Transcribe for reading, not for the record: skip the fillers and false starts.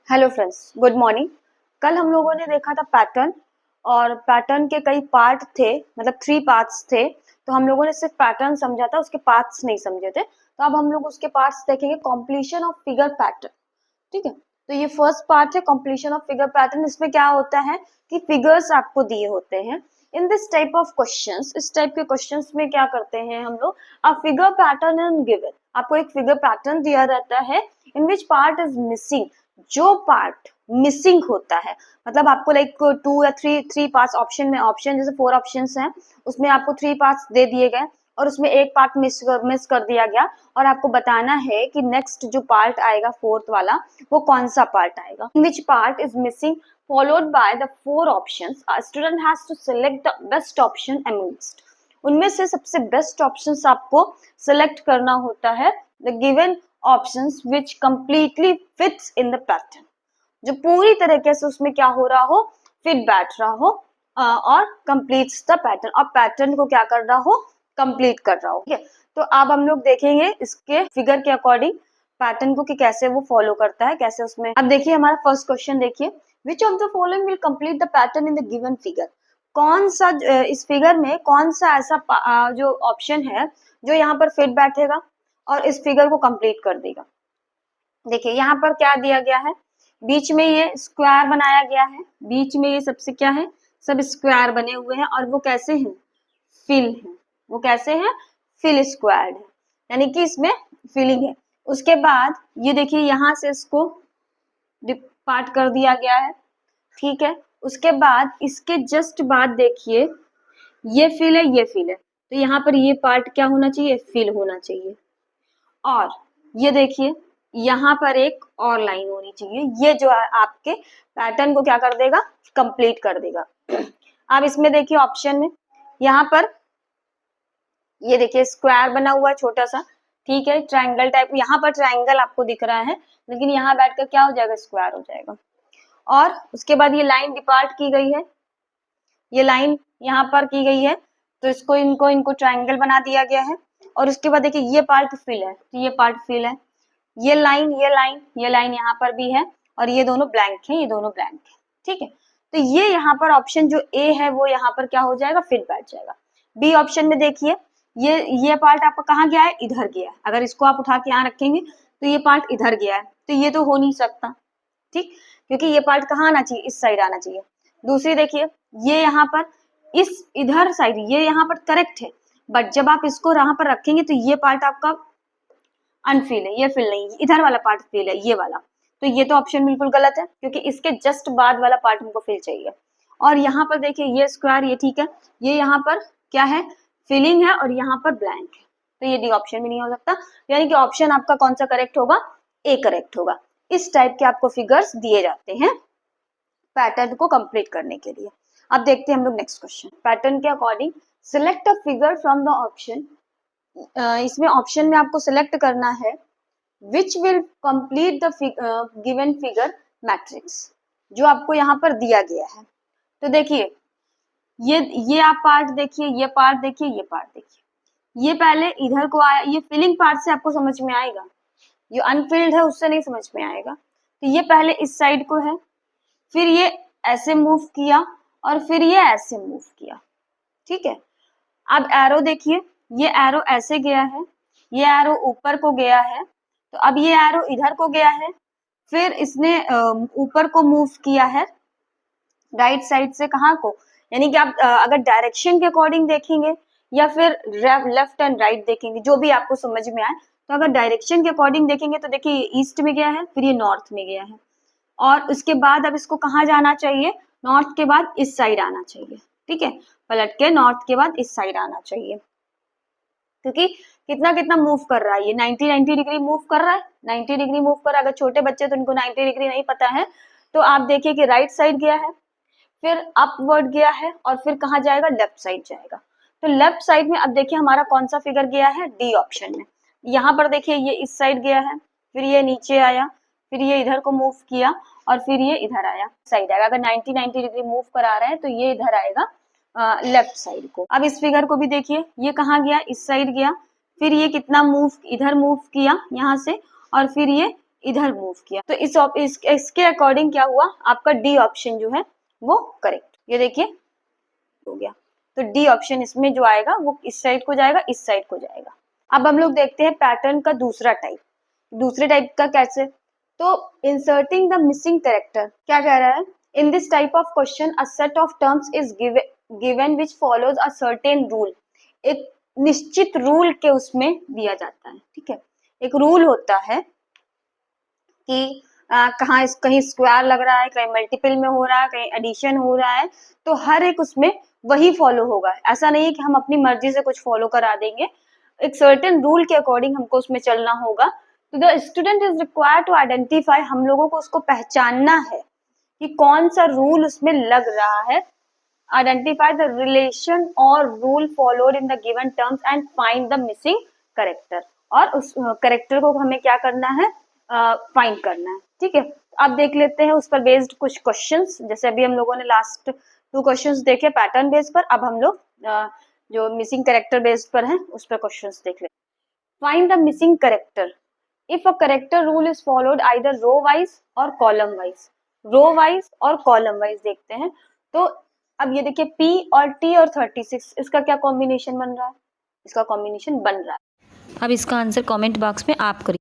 Hello friends, good morning. कल हम लोगों ने देखा था पैटर्न, और पैटर्न के कई पार्ट थे, मतलब 3 पार्ट्स थे। तो हम लोगों ने सिर्फ पैटर्न समझा था, उसके पार्ट्स नहीं समझे थे। तो अब हम लोग उसके पार्ट्स देखेंगे। कॉम्प्लीशन ऑफ फिगर पैटर्न, ठीक है। तो ये फर्स्ट पार्ट है, कॉम्प्लीशन ऑफ फिगर पैटर्न। इसमें क्या होता है कि फिगर्स आपको दिए होते हैं in this type of questions. इस टाइप के क्वेश्चंस में क्या करते हैं हम लोग, a figure pattern is given. आपको एक फिगर पैटर्न दिया रहता है इन विच पार्ट इज मिसिंग। जो पार्ट मिसिंग होता है, मतलब आपको लाइक 2 या 3 पार्ट्स ऑप्शन में, ऑप्शन जैसे 4 ऑप्शंस हैं, उसमें आपको 3 पार्ट्स दे दिए गए और उसमें एक पार्ट मिस कर दिया गया, और आपको बताना है कि नेक्स्ट जो पार्ट आएगा फोर्थ वाला, वो कौन सा पार्ट आएगा। Which part is missing followed by the 4 options, a student has to select the best option amongst। उनमें से सबसे बेस्ट ऑप्शंस आपको सेलेक्ट करना होता है। The given options which completely fits in the pattern, जो पूरी तरीके से उसमें क्या हो रहा हो, फिट बैठ रहा हो, और completes the pattern, और पैटर्न को क्या कर रहा हो, कंप्लीट कर रहा हो। ठीक है, तो अब हम लोग देखेंगे इसके फिगर के अकॉर्डिंग पैटर्न को कि कैसे वो फॉलो करता है, कैसे उसमें। अब देखिए हमारा फर्स्ट क्वेश्चन देखिए, which of the following will complete the pattern in the given figure. कौन सा इस फिगर में कौन सा ऐसा जो ऑप्शन है जो यहाँ पर फिट बैठेगा और इस फिगर को कंप्लीट कर देगा। देखिए यहाँ पर क्या दिया गया है, बीच में ये स्क्वायर बनाया गया है, बीच में ये सबसे क्या है, सब स्क्वायर बने हुए हैं, और वो कैसे हैं, फिल है। वो कैसे हैं, फिल स्क्वायर्ड है, यानी कि इसमें फिलिंग है। उसके बाद ये देखिए यहाँ से इसको पार्ट कर दिया गया है, ठीक है। उसके बाद इसके जस्ट बाद देखिए ये फिल है, ये फिल है, तो यहाँ पर ये पार्ट क्या होना चाहिए, फिल होना चाहिए। और ये देखिए यहाँ पर एक और लाइन होनी चाहिए, ये जो है आपके पैटर्न को क्या कर देगा, कंप्लीट कर देगा। अब इसमें देखिए ऑप्शन में यहाँ पर ये देखिए स्क्वायर बना हुआ है छोटा सा, ठीक है, ट्रायंगल टाइप। यहाँ पर ट्रायंगल आपको दिख रहा है, लेकिन यहाँ बैठकर क्या हो जाएगा, स्क्वायर हो जाएगा। और उसके बाद ये लाइन डिपार्ट की गई है, ये लाइन यहाँ पर की गई है, तो इसको इनको ट्रायंगल बना दिया गया है। और उसके बाद देखिए ये पार्ट फिल है, तो ये पार्ट फिल है। ये लाइन यहाँ पर भी है, और ये दोनों ब्लैंक है, ये दोनों ब्लैंक है, ठीक है। तो ये यहाँ पर ऑप्शन जो ए है वो यहाँ पर क्या हो जाएगा, फिट बैठ जाएगा। बी ऑप्शन में देखिए ये पार्ट आपका कहाँ गया है, इधर गया है। अगर इसको आप उठा के यहाँ रखेंगे तो ये पार्ट इधर गया है, तो ये तो हो नहीं सकता, ठीक, क्योंकि ये पार्ट कहाँ आना चाहिए, इस साइड आना चाहिए। दूसरी देखिए ये यहाँ पर इस इधर साइड, ये यहाँ पर करेक्ट है, बट जब आप इसको यहाँ पर रखेंगे तो ये पार्ट आपका अनफिल है, ये फिल नहीं, इधर वाला पार्ट फिल है, ये वाला। तो ये तो ऑप्शन बिल्कुल गलत है, क्योंकि इसके जस्ट बाद वाला पार्ट हमको फिल चाहिए। और यहाँ पर देखिए ये स्क्वायर, ये ठीक है, ये यहाँ पर क्या है, फिलिंग है, और यहाँ पर ब्लैंक है, तो ये डी ऑप्शन भी नहीं हो सकता। यानी कि ऑप्शन आपका कौन सा करेक्ट होगा, ए करेक्ट होगा। इस टाइप के आपको फिगर्स दिए जाते हैं पैटर्न को कंप्लीट करने के लिए। अब देखते हैं हम लोग नेक्स्ट क्वेश्चन। पैटर्न के according select a figure from the option. इसमें ऑप्शन में आपको सिलेक्ट करना है which will complete the given figure matrix, जो आपको यहाँ पर दिया गया है। तो देखिए ये आप पार्ट देखिए, ये पार्ट देखिए, ये पार्ट देखिए, ये पहले इधर को आया, ये फिलिंग पार्ट से आपको समझ में आएगा, ये अनफिल्ड है उससे नहीं समझ में आएगा। तो ये पहले इस साइड को है, फिर ये ऐसे मूव किया, और फिर ये ऐसे मूव किया, ठीक है। अब एरो देखिए, ये एरो ऐसे गया है, ये एरो ऊपर को गया है, तो अब ये एरो इधर को गया है, फिर इसने ऊपर को मूव किया है राइट साइड से, कहाँ को, यानी कि आप अगर डायरेक्शन के अकॉर्डिंग देखेंगे या फिर लेफ्ट एंड राइट देखेंगे, जो भी आपको समझ में आए। तो अगर डायरेक्शन के अकॉर्डिंग देखेंगे तो देखिए ये ईस्ट में गया है, फिर ये नॉर्थ में गया है, और उसके बाद अब इसको कहाँ जाना चाहिए, नॉर्थ के बाद इस साइड आना चाहिए, ठीक है, पलट के नॉर्थ के बाद इस साइड आना चाहिए, क्योंकि कितना कितना मूव कर रहा है, ये 90 डिग्री मूव कर रहा है, 90 डिग्री मूव कर रहा है। अगर छोटे बच्चे तो उनको 90 डिग्री नहीं पता है, तो आप देखिए कि राइट साइड गया है, फिर अपवर्ड गया है, और फिर कहाँ जाएगा, लेफ्ट साइड जाएगा। तो लेफ्ट साइड में अब देखिए हमारा कौन सा फिगर गया है, डी ऑप्शन में। यहाँ पर देखिए ये इस साइड गया है, फिर ये नीचे आया, फिर ये इधर को मूव किया, और फिर ये इधर आया, साइड आएगा। अगर 90 डिग्री मूव करा रहे हैं तो ये इधर आएगा लेफ्ट साइड को। अब इस फिगर को भी देखिए, ये कहाँ गया, इस साइड गया, फिर ये कितना मूव, इधर मूव किया यहाँ से, और फिर ये इधर मूव किया। तो इसके अकॉर्डिंग क्या हुआ, आपका डी ऑप्शन जो है वो करेक्ट। ये देखिए हो गया। तो डी ऑप्शन इसमें जो आएगा वो इस साइड को जाएगा, इस साइड को जाएगा। अब हम लोग देखते हैं पैटर्न का दूसरा टाइप। दूसरे टाइप का कैसे, तो इंसर्टिंग द मिसिंग कैरेक्टर। क्या कह रहा है, in this type of question a set of terms is given which follows a certain rule. एक निश्चित रूल के उसमें दिया जाता है, ठीक है। एक रूल होता है कि कहाँ कहीं स्क्वायर लग रहा है, कहीं मल्टीपल में हो रहा है, कहीं एडिशन हो रहा है, तो हर एक उसमें वही फॉलो होगा। ऐसा नहीं है कि हम अपनी मर्जी से कुछ फॉलो करा देंगे, एक सर्टेन रूल के अकॉर्डिंग हमको उसमें चलना होगा। तो the student is required to identify, हम लोगों को उसको पहचानना है कि कौन सा रूल उसमें लग रहा है। आइडेंटिफाई द रिलेशन और rule followed in the given terms and find the missing character. और उस करेक्टर को हमें क्या करना है, फाइंड करना है, ठीक है। अब देख लेते हैं उस पर बेस्ड कुछ क्वेश्चंस। जैसे अभी हम लोगों ने लास्ट 2 क्वेश्चंस देखे पैटर्न बेस्ड पर, अब हम लोग जो मिसिंग करेक्टर बेस्ड पर है उस पर क्वेश्चंस देख लेते हैं। Find the missing character if a character rule is followed either row wise और कॉलम वाइज। रो वाइज और कॉलम वाइज देखते हैं। तो अब ये देखिए P और T और 36, इसका क्या कॉम्बिनेशन बन रहा है, इसका कॉम्बिनेशन बन रहा है। अब इसका आंसर कमेंट बॉक्स में आप करिए।